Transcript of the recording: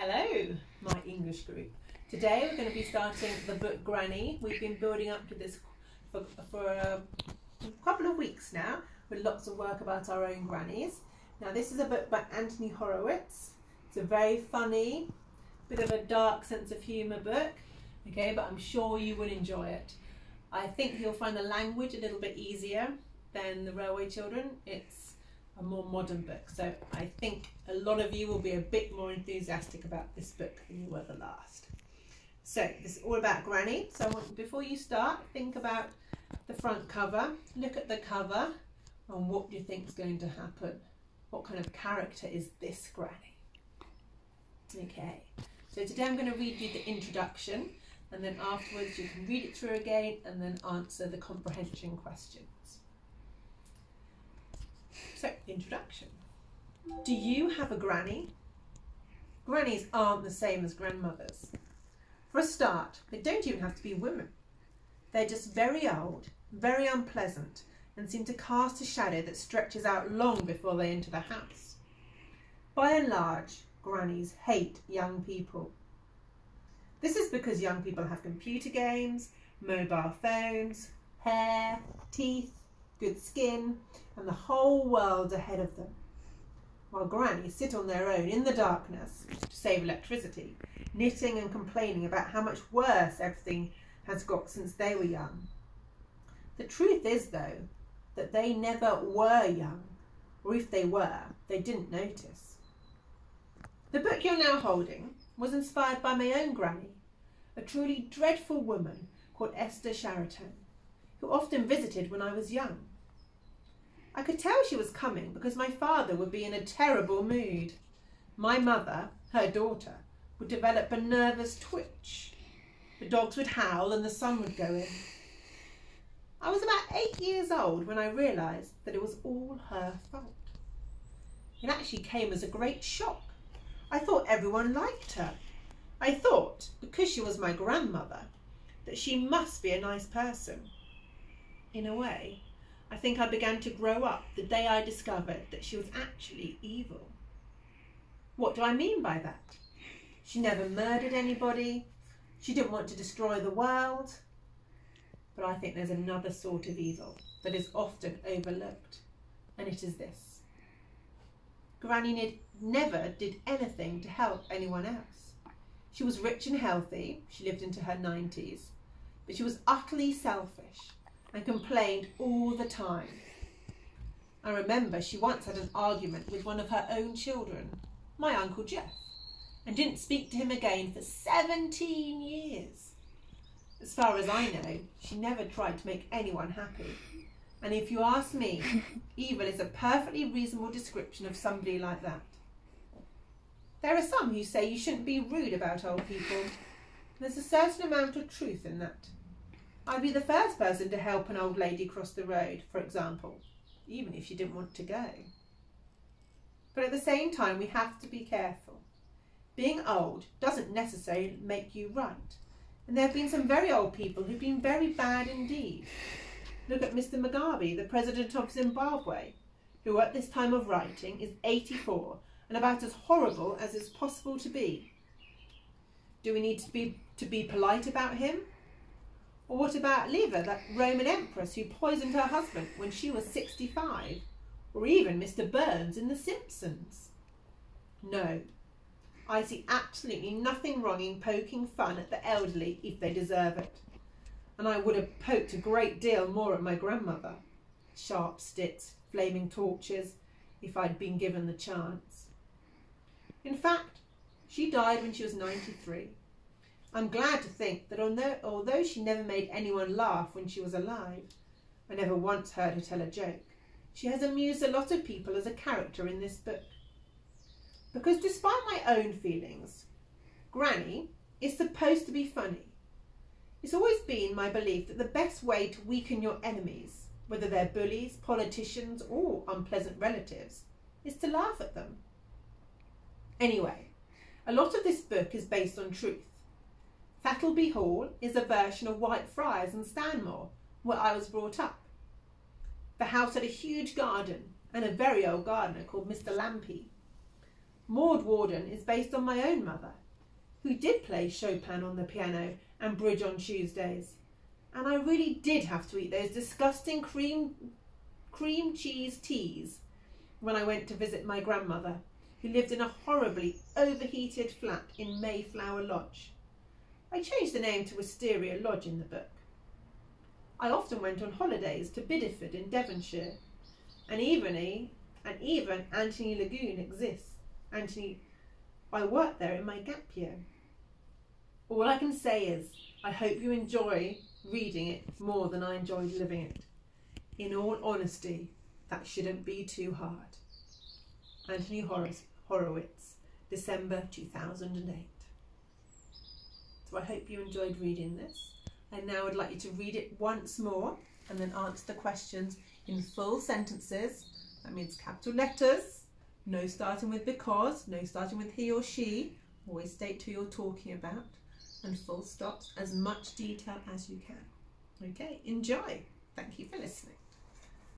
Hello, my English group. Today we're going to be starting the book Granny. We've been building up to this for a couple of weeks now with lots of work about our own grannies. Now this is a book by Anthony Horowitz. It's a very funny, bit of a dark sense of humour book, okay, but I'm sure you will enjoy it. I think you'll find the language a little bit easier than The Railway Children. It's a more modern book, so I think a lot of you will be a bit more enthusiastic about this book than you were the last. So this is all about Granny. So before you start, think about the front cover, look at the cover, and what do you think is going to happen? What kind of character is this Granny? Okay, so today I'm going to read you the introduction, and then afterwards you can read it through again and then answer the comprehension questions. So, introduction. Do you have a granny? Grannies aren't the same as grandmothers. For a start, they don't even have to be women. They're just very old, very unpleasant, and seem to cast a shadow that stretches out long before they enter the house. By and large, grannies hate young people. This is because young people have computer games, mobile phones, hair, teeth, good skin, and the whole world ahead of them, while grannies sit on their own in the darkness to save electricity, knitting and complaining about how much worse everything has got since they were young. The truth is, though, that they never were young, or if they were, they didn't notice. The book you're now holding was inspired by my own granny, a truly dreadful woman called Esther Sheraton, who often visited when I was young. I could tell she was coming because my father would be in a terrible mood. My mother, her daughter, would develop a nervous twitch. The dogs would howl and the sun would go in. I was about 8 years old when I realised that it was all her fault. It actually came as a great shock. I thought everyone liked her. I thought, because she was my grandmother, that she must be a nice person. In a way, I think I began to grow up the day I discovered that she was actually evil. What do I mean by that? She never murdered anybody. She didn't want to destroy the world. But I think there's another sort of evil that is often overlooked, and it is this. Granny never did anything to help anyone else. She was rich and healthy. She lived into her 90s, but she was utterly selfish and complained all the time. I remember she once had an argument with one of her own children, my Uncle Jeff, and didn't speak to him again for 17 years. As far as I know, she never tried to make anyone happy. And if you ask me, evil is a perfectly reasonable description of somebody like that. There are some who say you shouldn't be rude about old people. There's a certain amount of truth in that. I'd be the first person to help an old lady cross the road, for example, even if she didn't want to go. But at the same time, we have to be careful. Being old doesn't necessarily make you right. And there have been some very old people who've been very bad indeed. Look at Mr. Mugabe, the president of Zimbabwe, who at this time of writing is 84 and about as horrible as is possible to be. Do we need to be polite about him? Or what about Liva, that Roman empress who poisoned her husband when she was 65? Or even Mr. Burns in The Simpsons? No, I see absolutely nothing wrong in poking fun at the elderly if they deserve it. And I would have poked a great deal more at my grandmother. Sharp sticks, flaming torches, if I'd been given the chance. In fact, she died when she was 93. I'm glad to think that although she never made anyone laugh when she was alive, I never once heard her tell a joke, she has amused a lot of people as a character in this book. Because despite my own feelings, Granny is supposed to be funny. It's always been my belief that the best way to weaken your enemies, whether they're bullies, politicians, or unpleasant relatives, is to laugh at them. Anyway, a lot of this book is based on truth. Thattleby Hall is a version of Whitefriars and Stanmore, where I was brought up. The house had a huge garden and a very old gardener called Mr. Lampy. Maud Warden is based on my own mother, who did play Chopin on the piano and bridge on Tuesdays. And I really did have to eat those disgusting cream cheese teas when I went to visit my grandmother, who lived in a horribly overheated flat in Mayflower Lodge. I changed the name to Wisteria Lodge in the book. I often went on holidays to Bideford in Devonshire, and even Anthony Lagoon exists. I worked there in my gap year. All I can say is, I hope you enjoy reading it more than I enjoyed living it. In all honesty, that shouldn't be too hard. Anthony Horowitz, December 2008. So I hope you enjoyed reading this. I now would like you to read it once more and then answer the questions in full sentences. That means capital letters, no starting with because, no starting with he or she. Always state who you're talking about, and full stops, as much detail as you can. Okay, enjoy. Thank you for listening.